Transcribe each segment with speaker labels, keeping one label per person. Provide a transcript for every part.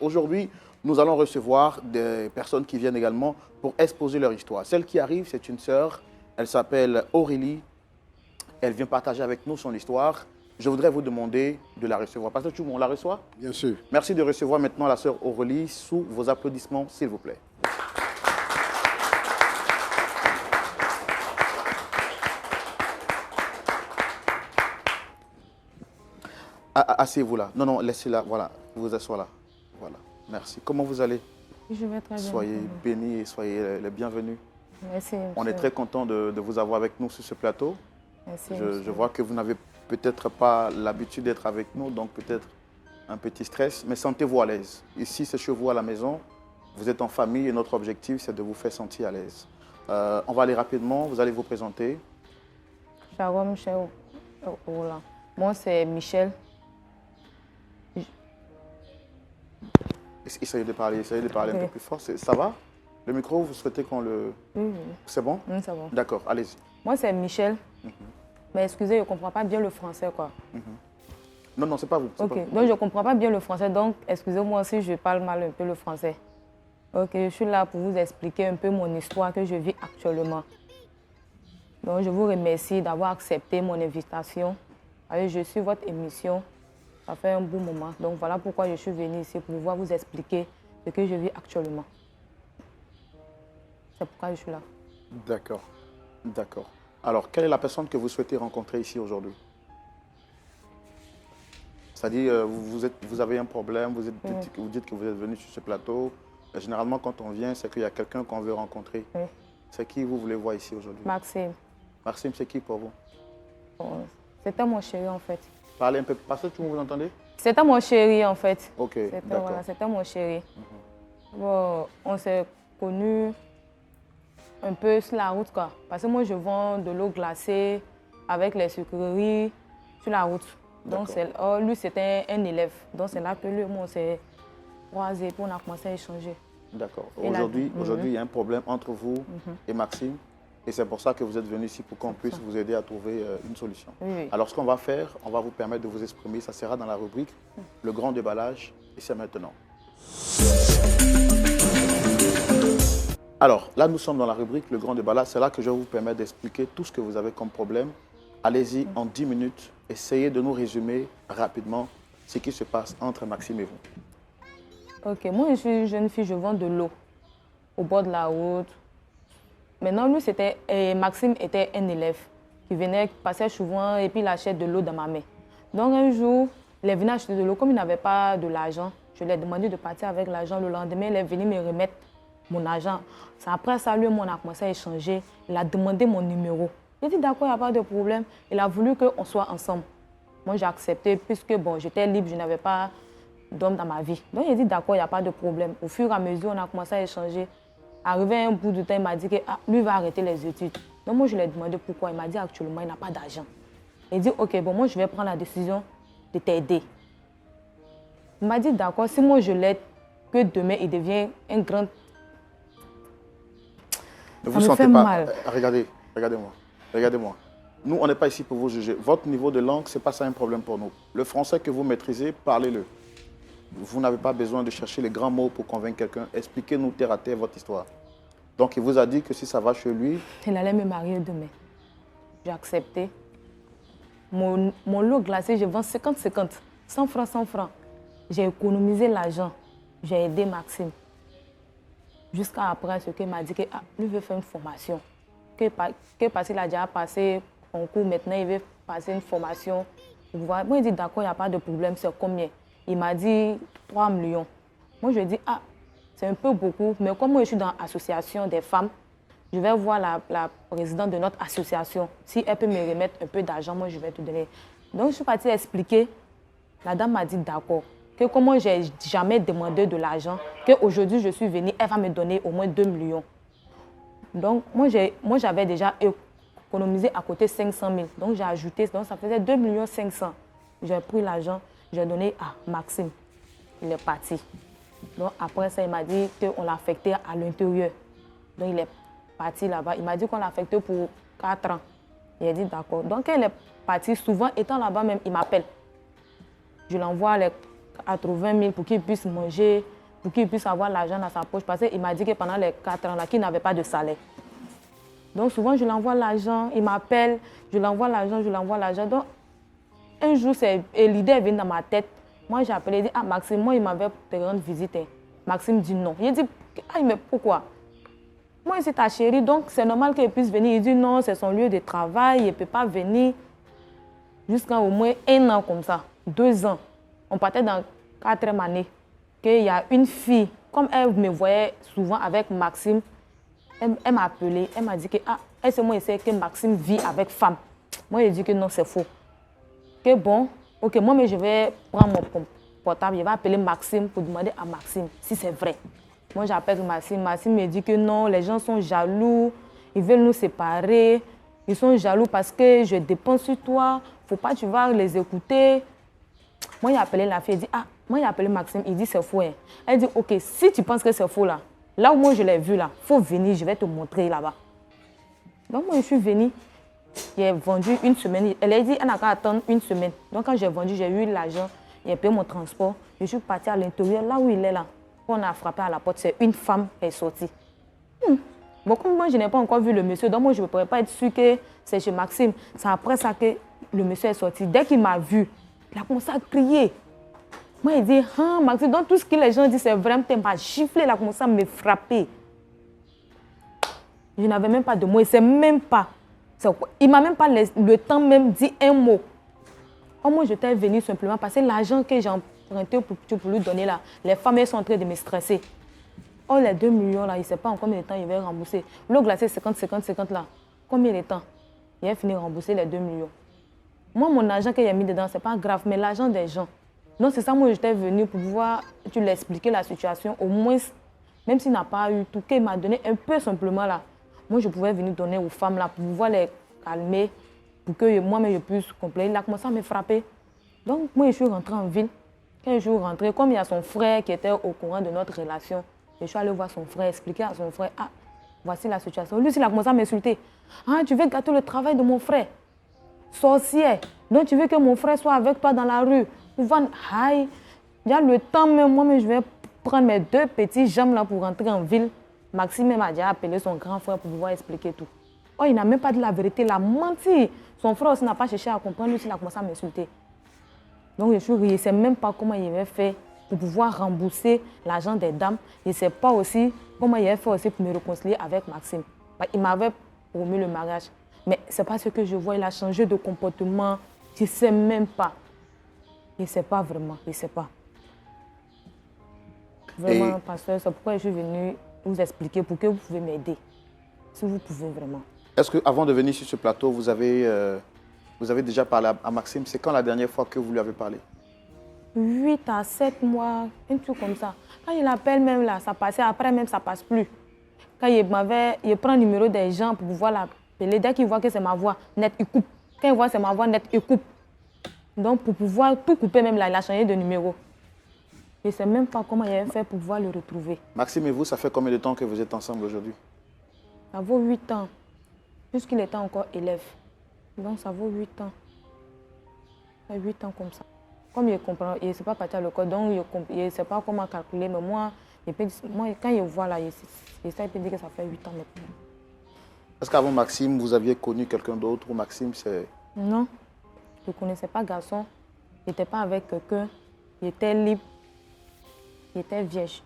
Speaker 1: Aujourd'hui, nous allons recevoir des personnes qui viennent également pour exposer leur histoire. Celle qui arrive, c'est une sœur. Elle s'appelle Aurélie. Elle vient partager avec nous son histoire. Je voudrais vous demander de la recevoir. Pasteur Tchoum, on la reçoit?
Speaker 2: Bien sûr.
Speaker 1: Merci de recevoir maintenant la sœur Aurélie sous vos applaudissements, s'il vous plaît. Asseyez-vous là. Non, non, laissez-la. Voilà, vous asseyez là. Voilà, merci. Comment vous allez?
Speaker 3: Je vais très bien.
Speaker 1: Soyez bénis et soyez les bienvenus.
Speaker 3: Merci.
Speaker 1: On est très content de vous avoir avec nous sur ce plateau.
Speaker 3: Merci.
Speaker 1: Je vois que vous n'avez peut-être pas l'habitude d'être avec nous, donc peut-être un petit stress, mais sentez-vous à l'aise. Ici, c'est chez vous à la maison. Vous êtes en famille et notre objectif, c'est de vous faire sentir à l'aise. On va aller rapidement. Vous allez vous présenter.
Speaker 3: Shalom, cher Ola. Moi, c'est Michel.
Speaker 1: Essayez de parler un peu plus fort. Ça va? Le micro, vous souhaitez qu'on le...
Speaker 3: Oui.
Speaker 1: C'est bon?
Speaker 3: Oui, c'est bon.
Speaker 1: D'accord, allez-y.
Speaker 3: Moi, c'est Michel. Mais excusez, je ne comprends pas bien le français, quoi.
Speaker 1: Non, non, c'est pas vous.
Speaker 3: Ok,
Speaker 1: pas vous.
Speaker 3: donc je ne comprends pas bien le français, donc excusez-moi si je parle mal un peu le français. Ok, je suis là pour vous expliquer un peu mon histoire que je vis actuellement. Donc, je vous remercie d'avoir accepté mon invitation. Allez, je suis votre émission. Ça fait un bon moment. Donc, voilà pourquoi je suis venue ici, pour pouvoir vous expliquer ce que je vis actuellement. C'est pourquoi je suis là.
Speaker 1: D'accord, d'accord. Alors, quelle est la personne que vous souhaitez rencontrer ici aujourd'hui? C'est-à-dire, vous avez un problème, vous dites que vous êtes venu sur ce plateau. Et généralement, quand on vient, c'est qu'il y a quelqu'un qu'on veut rencontrer.
Speaker 3: Oui.
Speaker 1: C'est qui vous voulez voir ici aujourd'hui?
Speaker 3: Maxime.
Speaker 1: Maxime, c'est qui pour vous?
Speaker 3: Bon, c'était mon chéri, en fait.
Speaker 1: Parlez un peu. Parce que tout le monde vous entendez?
Speaker 3: C'était mon chéri, en fait.
Speaker 1: Ok, d'accord.
Speaker 3: Voilà, c'était mon chéri. Bon, on s'est connus un peu sur la route, quoi. Parce que moi, je vends de l'eau glacée avec les sucreries sur la route. Donc, lui, c'était un élève. Donc, c'est là que lui, moi, on s'est croisés, puis on a commencé à échanger.
Speaker 1: D'accord. Aujourd'hui, il y a un problème entre vous et Maxime. Et c'est pour ça que vous êtes venu ici, pour qu'on puisse vous aider à trouver une solution.
Speaker 3: Oui.
Speaker 1: Alors, ce qu'on va faire, on va vous permettre de vous exprimer. Ça sera dans la rubrique Le grand déballage. Et c'est maintenant. Alors, là, nous sommes dans la rubrique Le grand déballage. C'est là que je vais vous permettre d'expliquer tout ce que vous avez comme problème. Allez-y en 10 minutes. Essayez de nous résumer rapidement ce qui se passe entre Maxime et vous.
Speaker 3: Ok, moi, je suis une jeune fille, je vends de l'eau au bord de la route. Maintenant, Maxime était un élève qui venait, passait souvent et puis il achète de l'eau dans ma main. Donc, un jour, il est venu acheter de l'eau. Comme il n'avait pas de l'argent, je lui ai demandé de partir avec l'argent. Le lendemain, il est venu me remettre mon argent. C'est après ça, lui et moi, on a commencé à échanger. Il a demandé mon numéro. J'ai dit d'accord, il n'y a pas de problème. Il a voulu qu'on soit ensemble. Moi, j'ai accepté puisque bon, j'étais libre, je n'avais pas d'homme dans ma vie. Donc, j'ai dit d'accord, il n'y a pas de problème. Au fur et à mesure, on a commencé à échanger. Arrivé à un bout de temps, il m'a dit que lui va arrêter les études. Donc, moi, je lui ai demandé pourquoi. Il m'a dit actuellement, il n'a pas d'argent. Il dit ok, bon, moi, je vais prendre la décision de t'aider. Il m'a dit d'accord, si moi, je l'aide, que demain, il devient un grand...
Speaker 1: Ne vous sentez pas mal. Regardez-moi. Nous, on n'est pas ici pour vous juger. Votre niveau de langue, ce n'est pas ça un problème pour nous. Le français que vous maîtrisez, parlez-le. Vous n'avez pas besoin de chercher les grands mots pour convaincre quelqu'un. Expliquez-nous terre à terre votre histoire. Donc, il vous a dit que si ça va chez lui...
Speaker 3: Il allait me marier demain. J'ai accepté. Mon lot glacé, je vends 50-50. 100 francs, 100 francs. J'ai économisé l'argent. J'ai aidé Maxime. Jusqu'à après ce qu'il m'a dit que lui veut faire une formation. Que parce qu'il a déjà passé un cours, maintenant il veut passer une formation. Moi, il dit d'accord, il n'y a pas de problème, c'est combien? Il m'a dit 3 millions. Moi, je lui ai dit, c'est un peu beaucoup, mais comme moi, je suis dans l'association des femmes, je vais voir la présidente de notre association. Si elle peut me remettre un peu d'argent, moi, je vais te donner. Donc, je suis partie expliquer. La dame m'a dit d'accord. Que comme moi, je n'ai jamais demandé de l'argent, qu'aujourd'hui, je suis venue, elle va me donner au moins 2 millions. Donc, moi, j'avais déjà économisé à côté 500 000. Donc, j'ai ajouté, donc ça faisait 2 500 000. J'ai pris l'argent, j'ai donné à Maxime. Il est parti. Donc, après ça, il m'a dit qu'on l'a affecté à l'intérieur. Donc, il est parti là-bas. Il m'a dit qu'on l'a affecté pour 4 ans. Il a dit d'accord. Donc, elle est partie. Souvent, étant là-bas même, il m'appelle. Je l'envoie les 80 000 pour qu'il puisse manger, pour qu'il puisse avoir l'argent dans sa poche. Parce qu'il m'a dit que pendant les 4 ans, là, qu'il n'avait pas de salaire. Donc souvent, je l'envoie l'argent, il m'appelle, je l'envoie l'argent. Donc un jour, l'idée est venue dans ma tête. Moi, j'ai appelé, il dit, ah Maxime, moi, il m'avait te rendre visite. Maxime dit non. Il dit, ah, mais pourquoi? Moi, c'est ta chérie, donc c'est normal qu'elle puisse venir. Il dit non, c'est son lieu de travail, il ne peut pas venir. Jusqu'à au moins 1 an comme ça, 2 ans. On partait dans 4e année. Qu'il y a une fille, comme elle me voyait souvent avec Maxime, elle m'a appelé, elle m'a dit que elle sait moi essayer que Maxime vit avec femme. Moi, j'ai dit que non, c'est faux. Que bon, ok, moi, mais je vais prendre mon portable, je vais appeler Maxime pour demander à Maxime si c'est vrai. Moi, j'appelle Maxime. Maxime me dit que non, les gens sont jaloux, ils veulent nous séparer. Ils sont jaloux parce que je dépense sur toi. Faut pas, tu vas les écouter. Moi, j'ai appelé la fille, elle dit, ah, moi, j'ai appelé Maxime, il dit c'est faux. Hein. Elle dit, ok, si tu penses que c'est faux là, là où moi je l'ai vu là, faut venir, je vais te montrer là-bas. Donc moi, je suis venue. J'ai vendu 1 semaine. Elle a dit, elle n'a qu'à attendre 1 semaine. Donc quand j'ai vendu, j'ai eu l'argent, j'ai payé mon transport. Je suis partie à l'intérieur, là où il est là. On a frappé à la porte, c'est une femme qui est sortie. Bon, comme moi, je n'ai pas encore vu le monsieur, donc moi, je ne pourrais pas être sûre que c'est chez Maxime. C'est après ça que le monsieur est sorti. Dès qu'il m'a vu, il a commencé à crier. Moi, il dit, ah, Maxime, donc tout ce que les gens disent, c'est vraiment, il m'a giflé, il a commencé à me frapper. Je n'avais même pas de mots, il ne sait même pas. Il ne m'a même pas le temps même dit un mot. Oh, moi, j'étais venue simplement parce que l'argent que j'ai emprunté pour lui donner là, les femmes, elles sont en train de me stresser. Oh, les 2 millions là, il ne sait pas en combien de temps il va rembourser. L'eau glacée 50 là, combien de temps il va finir de rembourser les 2 millions. Moi, mon argent que j'ai mis dedans, ce n'est pas grave, mais l'argent des gens. Donc, c'est ça, moi, j'étais venue pour pouvoir lui expliquer la situation, au moins, même s'il n'a pas eu tout, qu'il m'a donné un peu simplement là. Moi, je pouvais venir donner aux femmes là pour pouvoir les calmer, pour que moi-même je puisse compléter. Il a commencé à me frapper. Donc, moi, je suis rentrée en ville. Quand je suis rentrée, comme il y a son frère qui était au courant de notre relation, je suis allée voir son frère, expliquer à son frère, ah, voici la situation. Lui, il a commencé à m'insulter. Ah, tu veux gâter le travail de mon frère? Sorcière. Donc, tu veux que mon frère soit avec toi dans la rue pour vendre. Aïe, il y a le temps même, moi, je vais prendre mes 2 petits jambes là pour rentrer en ville. Maxime m'a déjà appelé son grand frère pour pouvoir expliquer tout. Oh, il n'a même pas dit la vérité, il a menti. Son frère aussi n'a pas cherché à comprendre, lui, il a commencé à m'insulter. Donc, je suis ri, il ne sait même pas comment il avait fait pour pouvoir rembourser l'argent des dames. Il ne sait pas aussi comment il avait fait aussi pour me réconcilier avec Maxime. Il m'avait promis le mariage. Mais ce n'est pas ce que je vois, il a changé de comportement. Je ne sais même pas. Il ne sait pas vraiment, il ne sait pas. Vraiment, pasteur, c'est pourquoi je suis venue vous expliquer pour que vous pouvez m'aider. Si vous pouvez vraiment. Est-ce
Speaker 1: qu'avant de venir sur ce plateau, vous avez déjà parlé à Maxime? C'est quand la dernière fois que vous lui avez parlé?
Speaker 3: 8 à 7 mois, un truc comme ça. Quand il appelle même là, ça passait, après même ça ne passe plus. Quand il prend le numéro des gens pour pouvoir l'appeler, dès qu'il voit que c'est ma voix, net, il coupe. Quand il voit que c'est ma voix, net, il coupe. Donc pour pouvoir tout couper même là, il a changé de numéro. Je ne sais même pas comment il a fait pour pouvoir le retrouver.
Speaker 1: Maxime et vous, ça fait combien de temps que vous êtes ensemble aujourd'hui?
Speaker 3: Ça vaut 8 ans, puisqu'il était encore élève. Donc ça vaut 8 ans. Ça fait 8 ans comme ça. Comme il comprend, il ne sait pas partir à l'école, donc il ne sait pas comment calculer. Mais moi quand il voit là, il peut dire que ça fait 8 ans maintenant.
Speaker 1: Est-ce qu'avant Maxime, vous aviez connu quelqu'un d'autre ou Maxime, c'est...
Speaker 3: Non, je ne connaissais pas garçon. Il n'était pas avec quelqu'un. Il était libre. Il était vierge.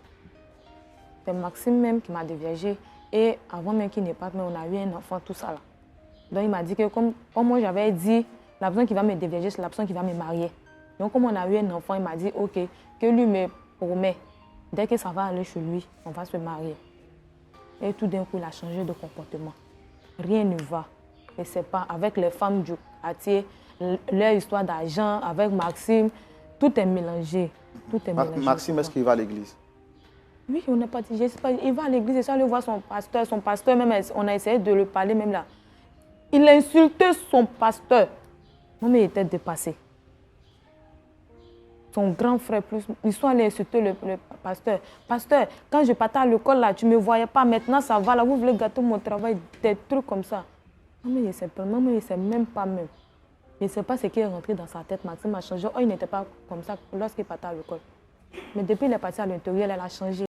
Speaker 3: C'est Maxime même qui m'a déviergé. Et avant même qu'il n'ait pas, mais on a eu un enfant, tout ça là. Donc il m'a dit que comme moi j'avais dit, la personne qui va me dévierger, c'est la personne qui va me marier. Donc comme on a eu un enfant, il m'a dit ok, que lui me promet, dès que ça va aller chez lui, on va se marier. Et tout d'un coup, il a changé de comportement. Rien ne va. Et c'est pas avec les femmes du quartier, leur histoire d'argent, avec Maxime, tout est mélangé. Tout est mélangé.
Speaker 1: Maxime, est-ce qu'il va à l'église?
Speaker 3: Oui, on n'est pas dit, il va à l'église et ça, aller voir son pasteur. Son pasteur, même, on a essayé de le parler même là. Il a insulté son pasteur. Moi, il était dépassé. Son grand frère plus, ils sont allés insulter le pasteur. Pasteur, quand je partais à l'école là, tu ne me voyais pas, maintenant ça va là, vous voulez gâter mon travail, des trucs comme ça. Maman, il ne sait même pas même. Je ne sais pas ce qui est rentré dans sa tête. Maxime a changé. Oh, il n'était pas comme ça lorsqu'il partait à l'école. Mais depuis qu'il est parti à l'intérieur, elle a changé.